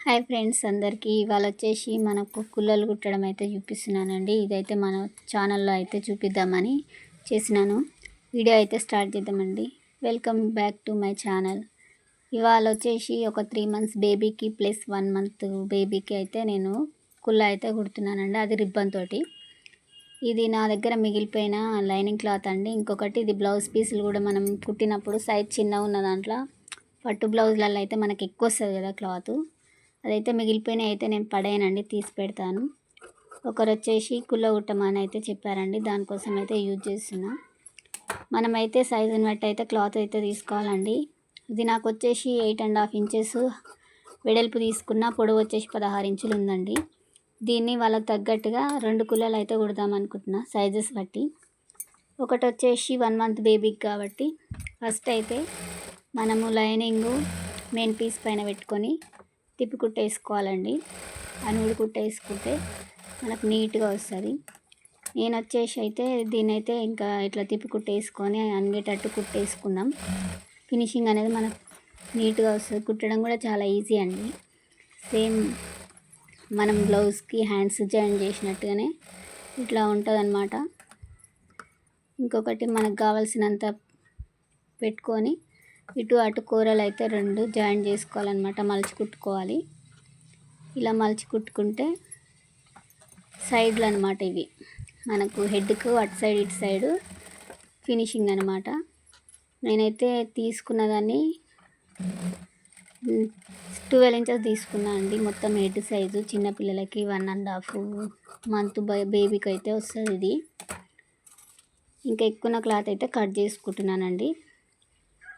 Hi friends అందరికీ ఇవాళ వచ్చేసి మనకు కుల్లలు కుట్టడం అయితే చూపిస్తున్నానండి. ఇదైతే మన ఛానల్లో అయితే చూపిద్దామని చేసినాను. వీడియో అయితే స్టార్ట్ చేద్దామండి. Welcome back to my channel. ఇవాళ వచ్చేసి ఒక 3 months బేబీకి ప్లస్ 1 month బేబీకి అయితే నేను కుల్ల అయితే కుడుతున్నానండి. అది రిబ్బన్ తోటి. ఇది నా దగ్గర మిగిలిపోయిన లైనింగ్ క్లాత్ అండి. ఇంకొకటి ఇది బ్లౌజ్ పీసులు కూడా మనం కుట్టినప్పుడు సైజ్ చిన్నగా ఉన్న దాంట్లో పట్టు బ్లౌజ్లలో అయితే మనకి ఎక్కువ వస్తుంది కదా క్లాత్. అదైతే మిగిలిపోయినాయి అయితే నేను పడేయనండి, తీసి పెడతాను. ఒకరు వచ్చేసి కుల్ల కుట్టమని అయితే చెప్పారండి, దానికోసం అయితే యూజ్ చేస్తున్నా. మనమైతే సైజుని బట్టి అయితే క్లాత్ అయితే తీసుకోవాలండి. ఇది నాకు వచ్చేసి 8.5 inches వెడల్పు తీసుకున్న, పొడవు వచ్చేసి 16 inches ఉందండి. దీన్ని వాళ్ళకి తగ్గట్టుగా 2 కుల్లలు అయితే కుడదాం అనుకుంటున్నా సైజెస్ బట్టి. ఒకటి వచ్చేసి 1 month బేబీకి కాబట్టి ఫస్ట్ అయితే మనము లైనింగు మెయిన్ పీస్ పైన పెట్టుకొని తిప్పి కుట్టేసుకోవాలండి. ఆ నూలు కుట్టేసుకుంటే మనకు నీట్గా వస్తుంది. నేను వచ్చేసి అయితే దీన్నైతే ఇంకా ఇట్లా తిప్పి కుట్టేసుకొని అంగేటట్టు కుట్టేసుకుందాం. ఫినిషింగ్ అనేది మనకు నీట్గా వస్తుంది. కుట్టడం కూడా చాలా ఈజీ అండి. సేమ్ మనం బ్లౌజ్కి హ్యాండ్స్ జాయిన్ చేసినట్టుగానే ఇట్లా ఉంటుంది అన్నమాట. ఇంకొకటి మనకు కావాల్సినంత పెట్టుకొని ఇటు అటు కూరలు అయితే 2 జాయిన్ చేసుకోవాలన్నమాట. మలిచి కుట్టుకోవాలి. ఇలా మలిచి కుట్టుకుంటే సైడ్లు అన్నమాట. ఇవి మనకు హెడ్కు అటు సైడ్ ఇటు సైడు ఫినిషింగ్ అన్నమాట. నేనైతే తీసుకున్న దాన్ని 12 inches తీసుకున్నా అండి. మొత్తం హెడ్ సైజు చిన్నపిల్లలకి 1.5 month బేబీకి అయితే వస్తుంది ఇది. ఇంకా ఎక్కువ క్లాత్ అయితే కట్ చేసుకుంటున్నానండి.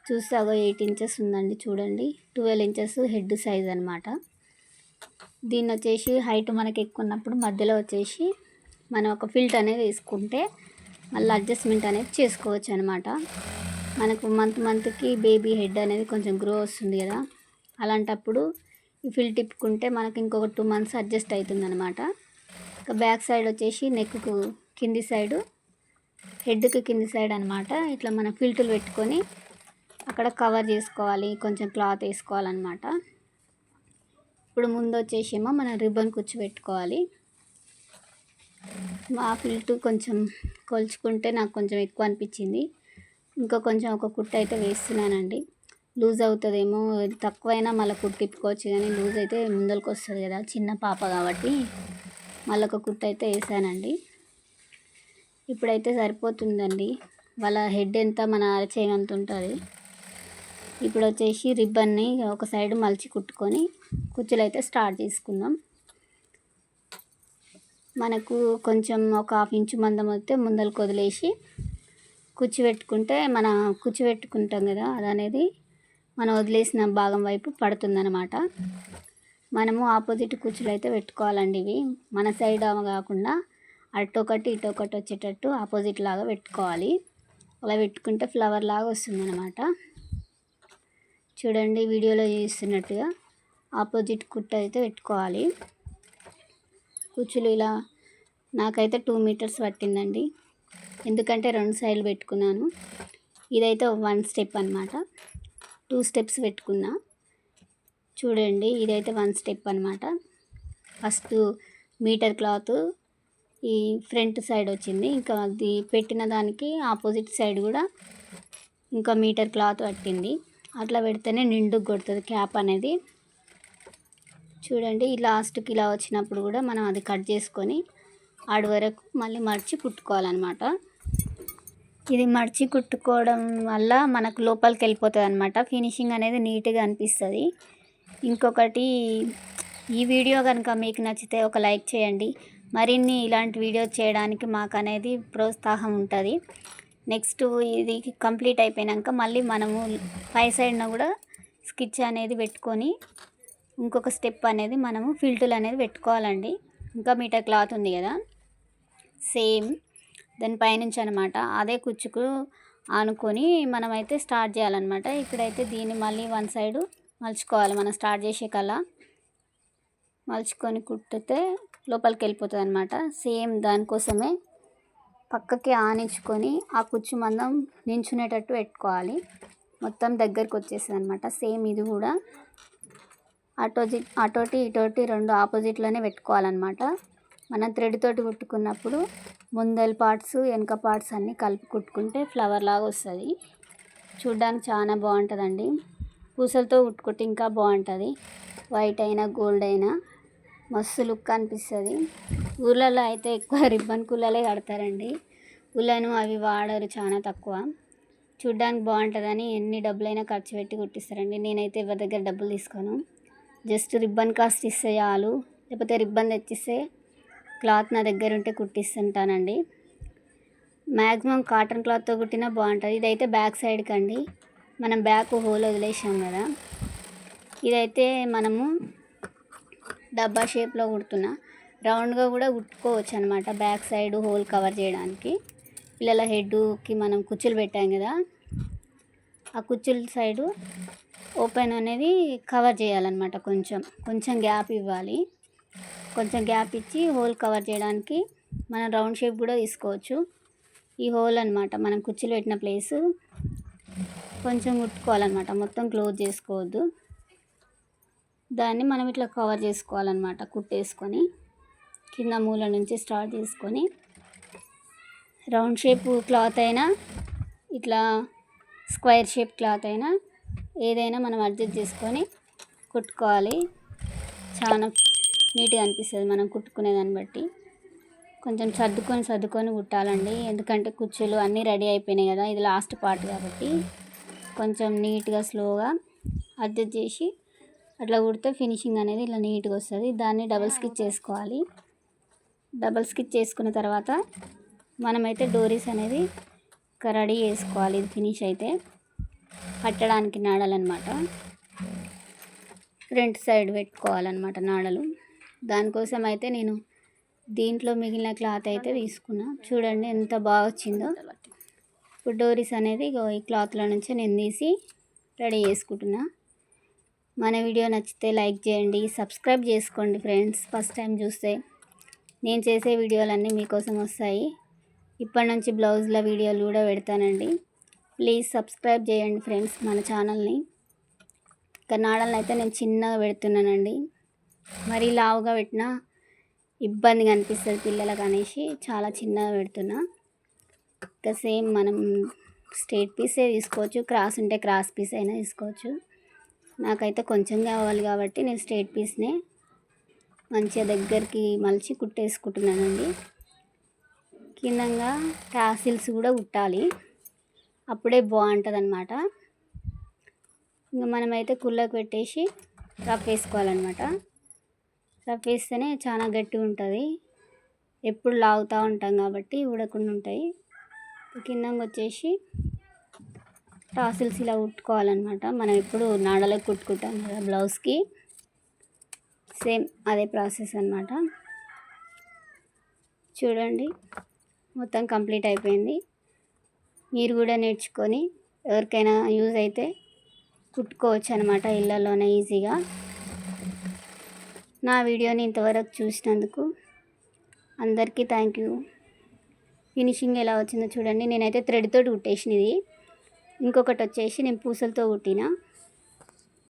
చూసాగా 8 inches ఉందండి, చూడండి. 12 inches హెడ్ సైజ్ అనమాట. దీన్ని వచ్చేసి హైట్ మనకి ఎక్కువ ఉన్నప్పుడు మధ్యలో వచ్చేసి మనం ఒక ఫిల్ట్ అనేది వేసుకుంటే మళ్ళీ అడ్జస్ట్మెంట్ అనేది చేసుకోవచ్చు అనమాట. మనకు మంత్కి బేబీ హెడ్ అనేది కొంచెం గ్రో వస్తుంది కదా, అలాంటప్పుడు ఈ ఫిల్ట్ తిప్పుకుంటే మనకి ఇంకొక 2 months అడ్జస్ట్ అవుతుంది అనమాట. ఇంకా బ్యాక్ సైడ్ వచ్చేసి నెక్కు కింది సైడు, హెడ్కి కింది సైడ్ అనమాట. ఇట్లా మనం ఫిల్టులు పెట్టుకొని అక్కడ కవర్ చేసుకోవాలి, కొంచెం క్లాత్ వేసుకోవాలన్నమాట. ఇప్పుడు ముందు వచ్చేసేమో మనం రిబ్బన్ కుచ్చి పెట్టుకోవాలి. మా ఫిల్ట్ కొంచెం కొలుచుకుంటే నాకు కొంచెం ఎక్కువ అనిపించింది. ఇంకా కొంచెం ఒక కుట్టు అయితే వేస్తున్నానండి. లూజ్ అవుతుందేమో, తక్కువైనా మళ్ళీ కుట్టు తిప్పుకోవచ్చు, కానీ లూజ్ అయితే ముందరికి వస్తుంది కదా, చిన్న పాప కాబట్టి మళ్ళీ ఒక కుట్టు అయితే వేసానండి. ఇప్పుడైతే సరిపోతుందండి. వాళ్ళ హెడ్ ఎంత మన అరచేయంత ఉంటుంది. ఇప్పుడు వచ్చేసి రిబ్బన్ని ఒక సైడ్ మలిచి కుట్టుకొని కుచ్చులు అయితే స్టార్ట్ చేసుకుందాం. మనకు కొంచెం ఒక 1/2 inch మందం అయితే ముందరకు వదిలేసి కుచ్చి పెట్టుకుంటే మన కుచ్చి పెట్టుకుంటాం కదా, అది అనేది మనం వదిలేసిన భాగం వైపు పడుతుందన్నమాట. మనము ఆపోజిట్ కుచ్చులు అయితే పెట్టుకోవాలండి. ఇవి మన సైడ్ కాకుండా అటొకటి ఇటొకటి వచ్చేటట్టు ఆపోజిట్ లాగా పెట్టుకోవాలి. అలా పెట్టుకుంటే ఫ్లవర్ లాగా వస్తుందన్నమాట. చూడండి, వీడియోలో చూస్తున్నట్టుగా ఆపోజిట్ కుట్టు అయితే పెట్టుకోవాలి. కుచ్చులు ఇలా నాకైతే 2 meters పట్టిందండి, ఎందుకంటే 2 సైడ్లు పెట్టుకున్నాను. ఇదైతే 1 step అనమాట. 2 steps పెట్టుకున్నా. చూడండి, ఇదైతే 1 step అనమాట. ఫస్ట్ మీటర్ క్లాత్ ఈ ఫ్రంట్ సైడ్ వచ్చింది. ఇంకా అది పెట్టిన దానికి ఆపోజిట్ సైడ్ కూడా ఇంకా మీటర్ క్లాత్ పట్టింది. అట్లా పెడితేనే నిండుకు కొడుతుంది క్యాప్ అనేది. చూడండి, ఈ లాస్ట్కి ఇలా వచ్చినప్పుడు కూడా మనం అది కట్ చేసుకొని ఆడి వరకు మళ్ళీ మడిచి కుట్టుకోవాలన్నమాట. ఇది మడిచి కుట్టుకోవడం వల్ల మనకు లోపలికి వెళ్ళిపోతుంది అనమాట. ఫినిషింగ్ అనేది నీట్గా అనిపిస్తుంది. ఇంకొకటి, ఈ వీడియో కనుక మీకు నచ్చితే ఒక లైక్ చేయండి. మరిన్ని ఇలాంటి వీడియో చేయడానికి మాకు అనేది ప్రోత్సాహం ఉంటుంది. నెక్స్ట్ ఇది కంప్లీట్ అయిపోయాక మళ్ళీ మనము పై సైడ్న కూడా స్టిచ్ అనేది పెట్టుకొని ఇంకొక స్టెప్ అనేది మనము ఫిల్టులు అనేది పెట్టుకోవాలండి. ఇంకా మీటర్ క్లాత్ ఉంది కదా, సేమ్ దాని పైనుంచి అనమాట అదే కుచ్చుకు ఆనుకొని మనమైతే స్టార్ట్ చేయాలన్నమాట. ఇప్పుడైతే దీన్ని మళ్ళీ 1 side మలుచుకోవాలి. మనం స్టార్ట్ చేసే కల్లా మలుచుకొని కుట్టితే లోపలికి వెళ్ళిపోతుంది అనమాట. సేమ్ దానికోసమే పక్కకి ఆనించుకొని ఆ కుచ్చు మందం నించునేటట్టు పెట్టుకోవాలి. మొత్తం దగ్గరికి వచ్చేస్తుంది అనమాట. సేమ్ ఇది కూడా అటోటి ఇటోటి రెండు ఆపోజిట్లోనే పెట్టుకోవాలన్నమాట. మనం థ్రెడ్ తోటి కుట్టుకున్నప్పుడు ముందల పార్ట్స్ వెనక పార్ట్స్ అన్నీ కలిపి కుట్టుకుంటే ఫ్లవర్ లాగా వస్తుంది. చూడ్డానికి చాలా బాగుంటుందండి. పూసలతో కుట్టుకుంటే ఇంకా బాగుంటుంది. వైట్ అయినా గోల్డ్ అయినా మస్తు లుక్ అనిపిస్తుంది. ఊర్లలో అయితే ఎక్కువ రిబ్బన్ కుల్లలే కడతారండి. ఉలను అవి వాడరు, చాలా తక్కువ. చూడ్డానికి బాగుంటుందని ఎన్ని డబ్బులైనా ఖర్చు పెట్టి కుట్టిస్తారండి. నేనైతే ఎవరి దగ్గర డబ్బులు తీసుకోను. జస్ట్ రిబ్బన్ కాస్ట్ ఇస్తే చాలు, లేకపోతే రిబ్బన్ తెచ్చిస్తే క్లాత్ నా దగ్గర ఉంటే కుట్టిస్తుంటానండి. మ్యాక్సిమం కాటన్ క్లాత్తో కుట్టినా బాగుంటుంది. ఇదైతే బ్యాక్ సైడ్కి అండి, మనం బ్యాక్ హోల్ వదిలేసాం కదా. ఇదైతే మనము డబ్బా షేప్లో కుడుతున్నా, రౌండ్గా కూడా కుట్టుకోవచ్చు అనమాట. బ్యాక్ సైడ్ హోల్ కవర్ చేయడానికి పిల్లల హెడ్కి మనం కుచ్చులు పెట్టాం కదా, ఆ కుచ్చుల సైడు ఓపెన్ అనేది కవర్ చేయాలన్నమాట. కొంచెం గ్యాప్ ఇవ్వాలి. కొంచెం గ్యాప్ ఇచ్చి హోల్ కవర్ చేయడానికి మనం రౌండ్ షేప్ కూడా తీసుకోవచ్చు. ఈ హోల్ అనమాట మనం కుచ్చులు పెట్టిన ప్లేసు కొంచెం కుట్టుకోవాలన్నమాట, మొత్తం క్లోజ్ చేసుకోవద్దు. దాన్ని మనం ఇట్లా కవర్ చేసుకోవాలన్నమాట. కుట్టేసుకొని కింద మూల నుంచి స్టార్ట్ చేసుకొని రౌండ్ షేప్ క్లాత్ అయినా ఇట్లా స్క్వేర్ షేప్ క్లాత్ అయినా ఏదైనా మనం అడ్జస్ట్ చేసుకొని కుట్టుకోవాలి. చాలా నీట్గా అనిపిస్తుంది మనం కుట్టుకునే దాన్ని బట్టి. కొంచెం సర్దుకొని కుట్టాలండి, ఎందుకంటే కుచ్చులు అన్నీ రెడీ అయిపోయినాయి కదా. ఇది లాస్ట్ పార్ట్ కాబట్టి కొంచెం నీట్గా స్లోగా అడ్జస్ట్ చేసి అట్లా కుడితే ఫినిషింగ్ అనేది ఇలా నీట్గా వస్తుంది. దాన్ని డబుల్ స్టిచ్ చేసుకోవాలి. డబుల్ స్టిచ్ చేసుకున్న తర్వాత మనమైతే డోరీస్ అనేది రెడీ చేసుకోవాలి. ఇది ఫినిష్ అయితే కట్టడానికి నాడలన్నమాట. ఫ్రంట్ సైడ్ పెట్టుకోవాలన్నమాట నాడలు. దానికోసం అయితే నేను దీంట్లో మిగిలిన క్లాత్ అయితే తీసుకున్నా. చూడండి ఎంత బాగా వచ్చిందో. ఇప్పుడు డోరీస్ అనేది ఈ క్లాత్లో నుంచి నేను తీసి రెడీ చేసుకుంటున్నా. మన వీడియో నచ్చితే లైక్ చేయండి, సబ్స్క్రైబ్ చేసుకోండి ఫ్రెండ్స్. ఫస్ట్ టైం చూస్తే నేను చేసే వీడియోలన్నీ మీకోసం వస్తాయి. ఇప్పటి నుంచి బ్లౌజ్ల వీడియోలు కూడా పెడతానండి. ప్లీజ్ సబ్స్క్రైబ్ చేయండి ఫ్రెండ్స్ మన ఛానల్ని. ఇంకా నాడలను అయితే నేను చిన్నగా పెడుతున్నానండి, మరీ లావుగా పెట్టినా ఇబ్బందిగా అనిపిస్తుంది పిల్లలకు అనేసి చాలా చిన్నగా పెడుతున్నా. ఇంకా సేమ్ మనం స్ట్రైట్ పీసే తీసుకోవచ్చు, క్రాస్ ఉంటే క్రాస్ పీస్ అయినా తీసుకోవచ్చు. నాకైతే కొంచెం కావాలి కాబట్టి నేను స్ట్రైట్ పీస్నే మంచిగా దగ్గరికి మలిచి కుట్టేసుకుంటున్నానండి. కిందంగా టాసిల్స్ కూడా కుట్టాలి, అప్పుడే బాగుంటుంది అన్నమాట. ఇంకా మనమైతే కుళ్ళకు పెట్టేసి రఫ్ వేసుకోవాలన్నమాట. రఫ్ వేస్తేనే చాలా గట్టిగా ఉంటుంది. ఎప్పుడు లాగుతూ ఉంటాం కాబట్టి ఊడకుండా ఉంటాయి. కిందంగా వచ్చేసి టాసిల్స్ ఇలా కుట్టుకోవాలన్నమాట. మనం ఎప్పుడు నాడలకు కుట్టుకుంటాం కదా బ్లౌజ్కి, సేమ్ అదే ప్రాసెస్ అన్నమాట. చూడండి మొత్తం కంప్లీట్ అయిపోయింది. మీరు కూడా నేర్చుకొని ఎవరికైనా యూజ్ అయితే కుట్టుకోవచ్చు అనమాట ఇళ్ళల్లోనే ఈజీగా. నా వీడియోని ఇంతవరకు చూసినందుకు అందరికీ థ్యాంక్ యూ. ఫినిషింగ్ ఎలా వచ్చిందో చూడండి. నేనైతే థ్రెడ్ తోటి కుట్టేసినది, ఇంకొకటి వచ్చేసి నేను పూసలతో కుట్టిన.